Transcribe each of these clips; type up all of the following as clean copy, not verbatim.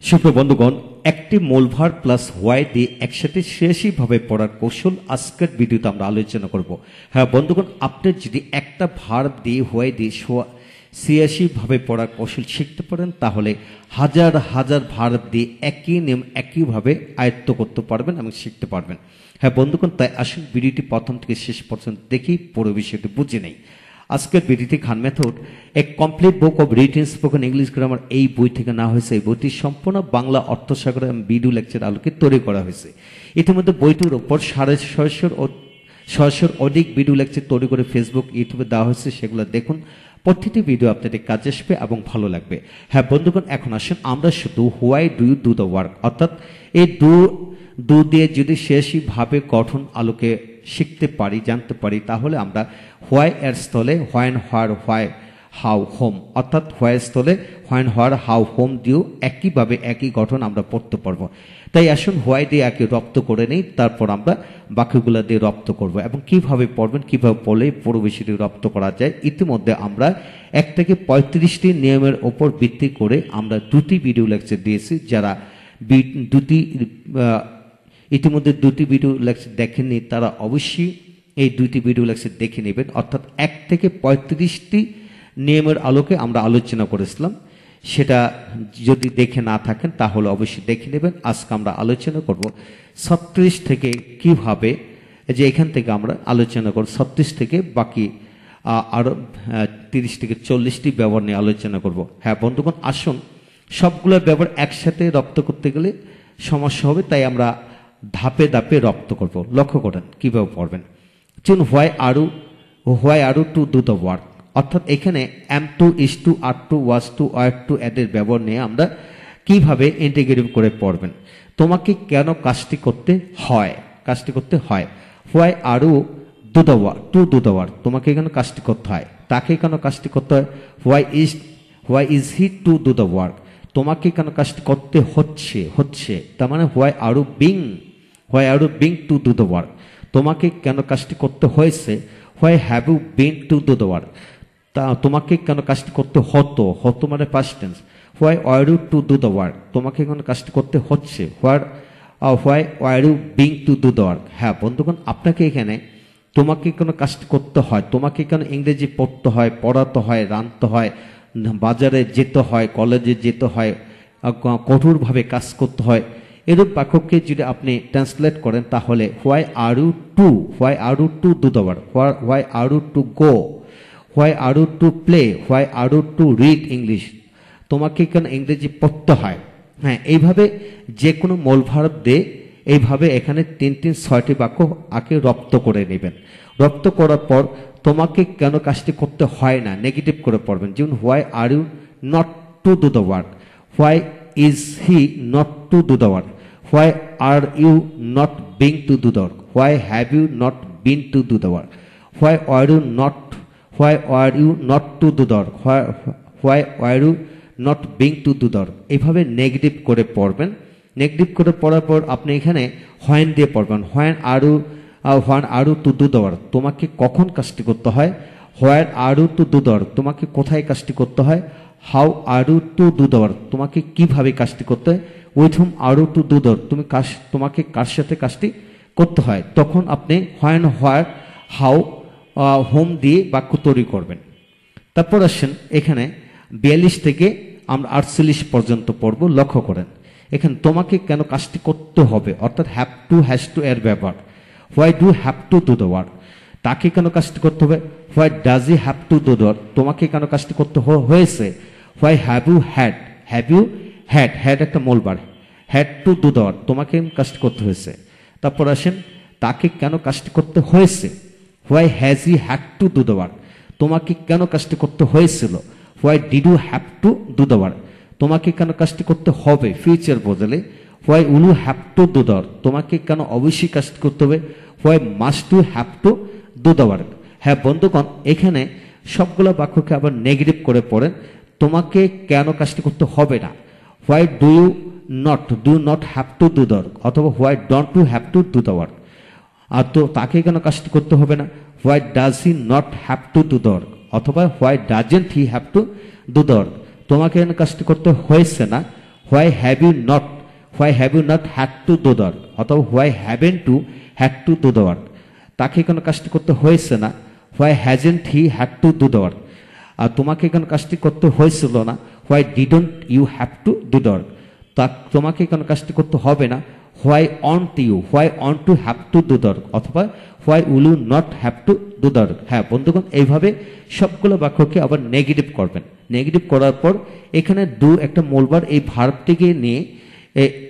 সুপ্রিয় বন্ধুগণ, একটি মূলভার প্লাস হোয়াই দিয়ে একসাথে ৮৬ ভাবে পড়ার কৌশল আজকের ভিডিওতে আমরা আলোচনা করব। হ্যাঁ বন্ধুগণ, আপনি যদি একটা ভার দিয়ে হোয়াই দিয়ে ৮৬ ভাবে পড়ার কৌশল শিখতে পারেন তাহলে হাজার হাজার ভার দিয়ে একই নিয়ম একইভাবে আয়ত্ত করতে পারবেন এবং শিখতে পারবেন। হ্যাঁ বন্ধুগণ, তাই আসুন ভিডিওটি প্রথম থেকে শেষ পর্যন্ত দেখি পুরো বিষয়টি বুঝে নেই। আজকের ভিডিওটি Khan method a complete book of written spoken English grammar এই বই থেকে না হয়েছে। এই বইটি সম্পূর্ণ বাংলা অর্থসাগর এবং ভিডিও লেকচার আলোকে তৈরি করা হয়েছে। ইতিমধ্যে বইটির ওপর ৬৫০ অধিক ভিডিও লেকচার তৈরি করে ফেসবুক ইউটিউবে দেওয়া হয়েছে, সেগুলো দেখুন। প্রতিটি ভিডিও আপনাদের কাজে আসবে এবং ভালো লাগবে। হ্যাঁ বন্ধুগণ, এখন আসুন আমরা শুধু why do you do the work অর্থাৎ এই ডু দিয়ে যদি ৮৬ ভাবে গঠন আলোকে শিখতে পারি, জানতে পারি, তাহলে আমরা হোয়াই এর স্থলে when, where, why, how, home অর্থাৎ হোয়াই স্থলে হোয়েন, হোয়ার, হাউ, হোম দিয়েও একইভাবে একই গঠন আমরা পড়তে পারবো। তাই আসুন হোয়াই দিয়ে একে রপ্ত করে নেই, তারপর আমরা বাক্যগুলো দিয়ে রপ্ত করব এবং কিভাবে পড়বেন, কিভাবে পড়লে পুরো বিষয়টি রপ্ত করা যায়। ইতিমধ্যে আমরা ১ থেকে ৩৫টি নিয়মের ওপর ভিত্তি করে আমরা ২টি ভিডিও লেকচার দিয়েছি। যারা ইতিমধ্যে ২টি ভিডিও লেকচার দেখেননি তারা অবশ্যই এই ২টি ভিডিও লেকচার দেখে নেবেন। অর্থাৎ ১ থেকে ৩৫টি নিয়মের আলোকে আমরা আলোচনা করেছিলাম। সেটা যদি দেখে না থাকেন তাহলে অবশ্যই দেখে নেবেন। আজকে আমরা আলোচনা করব ৩৬ থেকে কিভাবে, যে এখান থেকে আমরা আলোচনা করব ৩৬ থেকে বাকি আরো ৩০ থেকে ৪০টি ব্যবহার নিয়ে আলোচনা করব। হ্যাঁ বন্ধুগণ, আসুন সবগুলো ব্যবহার একসাথে রপ্ত করতে গেলে সমস্যা হবে, তাই আমরা ধাপে ধাপে রপ্ত করব। লক্ষ্য করেন কিভাবে পড়বেন। চুন why Aru two do the work অর্থাৎ এখানে M two, is to, R two, was two, war two এদের ব্যবহার নিয়ে আমরা কিভাবে ইন্টিগ্রেটিভ করে পড়বেন। তোমাকে কেন কাজটি করতে হয়, why Aru do the work, two do the work তোমাকে কেন কাজটি করতে হয়, তাকে কেন কাজটি করতে হয়। Why is he to do the work তোমাকে কেন কাজটি করতে হচ্ছে, তার মানে why are you being to do the work তোমাকে কেন কাজটি করতে হয়েছে। Why have you been to do the work তোমাকে কেন কাজটি করতে হতো মানে past tense. Why are you to do the work তোমাকে কেন কাজটি করতে হচ্ছে। Why are you being to do the work. হ্যাঁ বন্ধুগণ, আপনাকে এখানে তোমাকে কেন কাজটি করতে হয়, তোমাকে কেন ইংরেজি পড়তে হয়, পড়াতে হয়, রাঁধতে হয়, বাজারে যেতে হয়, কলেজে যেতে হয়, কঠোরভাবে কাজ করতে হয়, এরূপ বাক্যকে যদি আপনি ট্রান্সলেট করেন তাহলে why are you to do the work, why are you to go, why are you to play, why are you to read English তোমাকে কেন ইংরেজি পড়তে হয়। হ্যাঁ, এইভাবে যে কোনো মূল ভার্ব দিয়ে এইভাবে এখানে ৬টি বাক্য আগে রপ্ত করে নেবেন। রপ্ত করার পর তোমাকে কেন কাজটি করতে হয় না নেগেটিভ করে পড়বেন। যেমন why are you not to do the work, why is he not to do the work, why are you not being to do the work, why have you not been to do the work, why are you not to do the work, why are you not being to do the work. এইভাবে negative করে পড়বেন। Negative করে পড়ার পর আপনি এখানে when দিয়ে পড়বেন। When are you to do the work তোমাকে কখন কাজটি করতে হয়। Where are you to do the work তোমাকে কোথায় কাজটি করতে হয়। How are you to do the work তোমাকে কিভাবে কাজটি করতে হয়। With whom are you to do the work তোমাকে কার সাথে কাজটি করতে হয়। তখন আপনি হোয়েন, হোয়ার, হাউ, হোম দিয়ে বাক্য তৈরি করবেন। তারপর আসেন এখানে ৪২ থেকে আমরা ৪৮ পর্যন্ত পড়ব। লক্ষ্য করেন এখানে তোমাকে কেন কাজটি করতে হবে অর্থাৎ হ্যাভ টু, হ্যাজ টু এর ব্যবহার। Why do have to do the work তাকে কেন কাজটি করতে হবে। Why does he have to do the work তোমাকে কেন কাজটি করতে হয়েছে। হোয়াই হ্যাভ ইউ হ্যাড একটা মূল বার, had to do the work তোমাকে কাজটি করতে হয়েছে। তারপর আসেন তাকে কেন কাজটি করতে হয়েছে। Why has he had to do the work তোমাকে কেন কাজটি করতে হয়েছিল। Why did you have to do the work তোমাকে কেন কাজটি করতে হবে ফিউচার বদলে। Why will you have to do the work তোমাকে কেন অবশ্যই কাজটি করতে হবে। Why must you have to do the work. হ্যাঁ বন্ধুগণ, এখানে সবগুলো বাক্যকে আবার নেগেটিভ করে পড়েন। তোমাকে কেন কাজটি করতে হবে না। Why do not have to do the work অথবা why don't you have to do the work. আর তো তাকে কেন কাজটি করতে হবে না। Why does he not have to do the work অথবা why doesn't he have to do the work তোমাকে কেন কাজটি করতে হয়েছে না। Why have you not had to do the work, অথবা why haven't to had to do the work, তাকে কোনো কাজটি করতে হয়েছে না, why hasn't he had to do the work, আর তোমাকে কোনো কাজটি করতে হয়েছিল না, why didn't you have to do the work, তা তোমাকে কোনো কাজটি করতে হবে না, why on to have to do the work, অথবা why will you not have to do the work. হ্যাঁ বন্ধুগণ, এইভাবে সবগুলো বাক্যকে আবার নেগেটিভ করবেন। নেগেটিভ করার পর এখানে একটা মূলবার এই ভার্বটিকে নিয়ে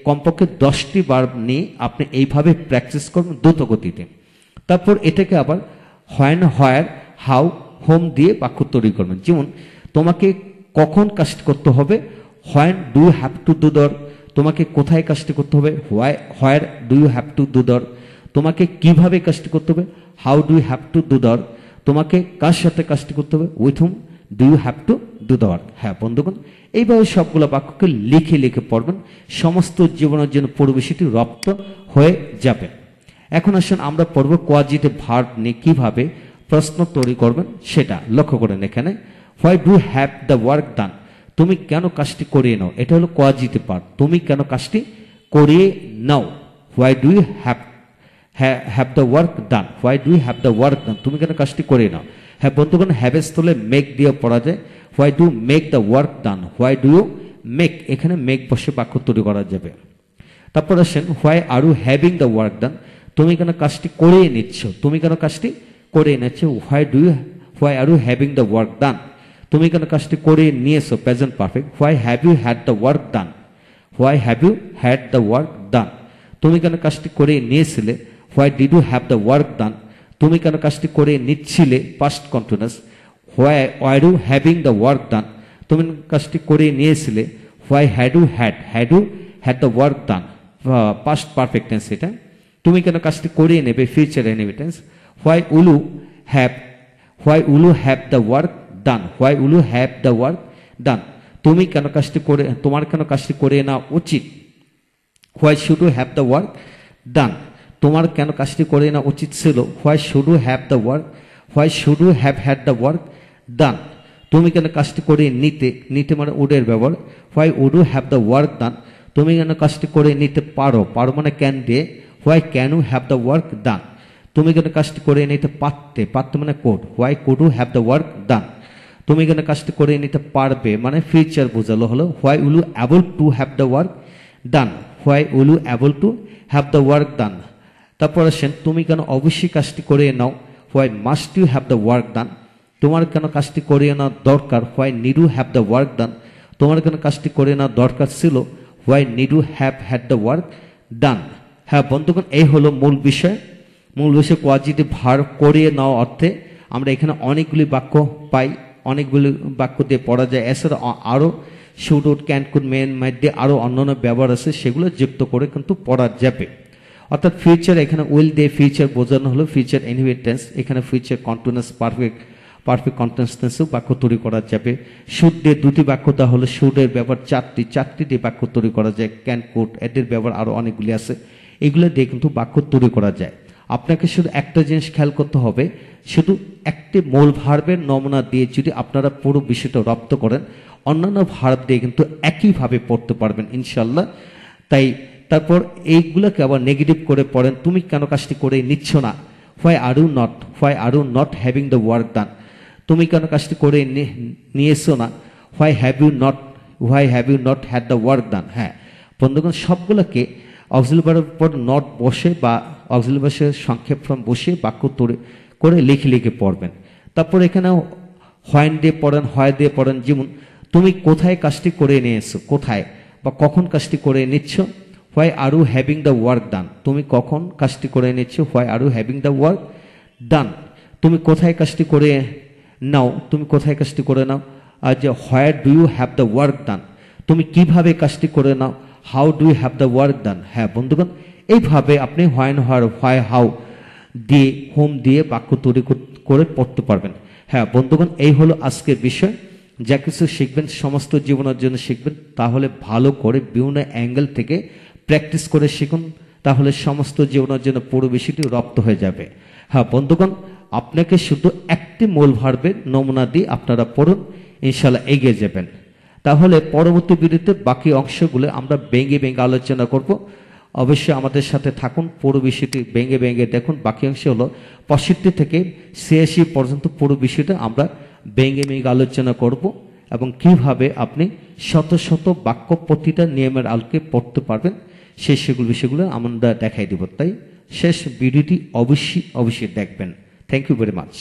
কমপক্ষে 10টি বার নিয়ে আপনি এইভাবে প্র্যাকটিস করবেন দ্রুত গতিতে। তারপর এটাকে আবার হোয়েন, হোয়ার, হাউ, হোম দিয়ে বাক্য তৈরি করবেন। যেমন তোমাকে কখন কাজটি করতে হবে, when do you have to do the work, তোমাকে কোথায় কাজটি করতে হবে, where do you have to do the work, তোমাকে কিভাবে কাজটি করতে হবে, how do you have to do the work, তোমাকে কার সাথে কাজটি করতে হবে, with whom do you have to do the work. হ্যাঁ বন্ধুগণ, এইভাবে সবগুলো বাক্যকে লিখে লিখে পড়বেন, সমস্ত জীবনের জন্য পুরো বিষয়টি রপ্ত হয়ে যাবে। এখন আসুন আমরা পড়ব কোয়াজিটিভ ভার্ব নিয়ে কিভাবে প্রশ্ন তৈরি করবেন সেটা লক্ষ্য করেন। এখানে why do have the work done, তুমি কেন কাজটি করিয়ে নাও, এটা হলো কোয়াজিটিভ ভার্ব, তুমি কেন কাজটি করিয়ে নাও। Why do you have the work done, why do you have the work done, তুমি কেন কাজটি করিয়ে নাও। হ্যাঁ বন্ধুগণ, হ্যাভের স্থলে মেক দিয়ে পড়া যায়, why do make the work done, why do you make, এখানে মেক বসে বাক্য তৈরি করা যাবে। তারপর আসেন why are you having the work done, তুমি কেন কাজটি করিয়ে নিচ্ছ, তুমি কেন কাজটি করিয়ে নিচ্ছ। Why are you having the work done, তুমি কেন কাজটি করিয়ে নিয়েছো, present perfect. Why have you had the work done, why have you had the work done, তুমি কেন কাজটি করিয়ে নিয়েছিলে। Why did you have the work done, তুমি কেন কাজটি করিয়ে নিচ্ছিলে, past continuous. Why are you having the work done, তুমি কাজটি করিয়ে নিয়েছিলে। Why had you had the work done, past perfect tense এটা, তুমি কেন কাজটি করিয়ে নেবে, future inheritance. Why will you have the work done, why will you have the work done, তুমি কেন কাজটি করে, তোমার কেন কাজটি করিয়ে নেওয়া উচিত। Why should you have the work done, তোমার কেন কাজটি করে নেওয়া উচিত ছিল। Why should you have the work, why should you have had the work done, তুমি কেন কাজটি করে নিতে মানে উডের ব্যবহার। Why would you have the work done, তুমি কেন কাজটি করে নিতে পারো মানে ক্যান দিয়ে। Why can you have the work done, তুমি কেন কাজটি করে নিতে পারতে মানে code. Why could you have the work done, তুমি কেন কাজটি করে নিতে পারবে মানে ফিউচার বোঝালো হলো। Why will you able to have the work done, why will you able to have the work done. তারপর আসেন তুমি কেন অবশ্যই কাজটি করে নাও। Why must you have the work done, তোমার কেন কাজটি করিয়ে নেওয়া দরকার। Why need you have the work done, তোমার কেন কাজটি করে নেওয়া দরকার ছিল। Why need you have had the work done. হ্যাঁ বন্ধুগণ, এই হলো মূল বিষয়। কোয়াজিটিভ ভার্ব করিয়ে নেওয়া অর্থে আমরা এখানে অনেকগুলি বাক্য পাই, অনেকগুলি বাক্য দিয়ে পড়া যায়। এছাড়া আরও should, would, can, could, may, might দিয়ে আরও অন্যান্য ব্যবহার আছে, সেগুলো যুক্ত করে কিন্তু পড়া যাবে। অর্থাৎ ফিউচার, এখানে উইল দিয়ে ফিউচার বোঝানো হলো ফিউচার ইনহেরিটেন্স, এখানে ফিউচার কন্টিনিউয়াস পারফেক্ট কন্টিনিউয়াস টেন্সেও বাক্য তৈরি করা যাবে। শুড দিয়ে দুটি বাক্য দেওয়া হলো, শুডের ব্যবহার চারটি দিয়ে বাক্য তৈরি করা যায়। ক্যান, কুড এদের ব্যবহার আরও অনেকগুলি আছে, এগুলো দিয়ে কিন্তু বাক্য তৈরি করা যায়। আপনাকে শুধু একটা জিনিস খেয়াল করতে হবে, শুধু একটি মূল ভার্বের নমুনা দিয়ে যদি আপনারা পুরো বিষয়টা রপ্ত করেন, অন্যান্য ভার্ব দিয়ে কিন্তু একইভাবে পড়তে পারবেন ইনশাল্লাহ। তাই তারপর এইগুলোকে আবার নেগেটিভ করে পড়েন। তুমি কেন কাজটি করে নিচ্ছ না। Why are you not having the work done, তুমি কেন কাজটি করে নিয়েছো না। Why have you not had the work done. হ্যাঁ বন্ধুগণ, সবগুলোকে অক্সিলারি ভার্বের পর নট বসে বা অক্সিলারি ভার্বের সংক্ষেপ ফর্ম বসে বাক্য তৈরি করে লিখে পড়বেন। তারপর এখানে হোয়েন দিয়ে পড়েন, হয় দিয়ে পড়েন। যেমন তুমি কোথায় কাজটি করে নিয়েছো, কোথায় বা কখন কাজটি করে নিচ্ছ। Why are you having the work done, তুমি কখন কাজটি করে নিচ্ছ। Why are you having the work done, তুমি কোথায় কাজটি করে নাও, তুমি কোথায় কাজটি করে নাও। আর যে where do you have the work done, তুমি কিভাবে কাজটি করে নাও। How do you have the work done. হ্যাঁ বন্ধুগণ, এইভাবে আপনি হোয়াই হাউ দিয়ে হোম দিয়ে বাক্য তৈরি করে পড়তে পারবেন। হ্যাঁ বন্ধুগণ, এই হলো আজকের বিষয়। যা কিছু শিখবেন সমস্ত জীবনের জন্য শিখবেন, তাহলে ভালো করে বিভিন্ন অ্যাঙ্গেল থেকে প্র্যাকটিস করে শিখুন, তাহলে সমস্ত জীবনের জন্য পুরো বিষয়টি রপ্ত হয়ে যাবে। হ্যাঁ বন্ধুগণ, আপনাকে শুধু একটি মূল ভার্বের নমুনা দিয়ে আপনারা পড়ুন, ইনশাল্লাহ এগিয়ে যাবেন। তাহলে পরবর্তী ভিডিওতে বাকি অংশগুলো আমরা ভেঙে ভেঙে আলোচনা করব। অবশ্যই আমাদের সাথে থাকুন, পুরো বিষয়টি ভেঙে ভেঙে দেখুন। বাকি অংশ হলো 65 থেকে 86 পর্যন্ত পুরো বিষয়টা আমরা ভেঙে ভেঙে আলোচনা করব এবং কিভাবে আপনি শত শত বাক্য প্রতিটা নিয়মের আলোকে পড়তে পারবেন সেগুলো বিষয়গুলো আমরা দেখাই দেব। তাই শেষ ভিডিওটি অবশ্যই দেখবেন। Thank you very much.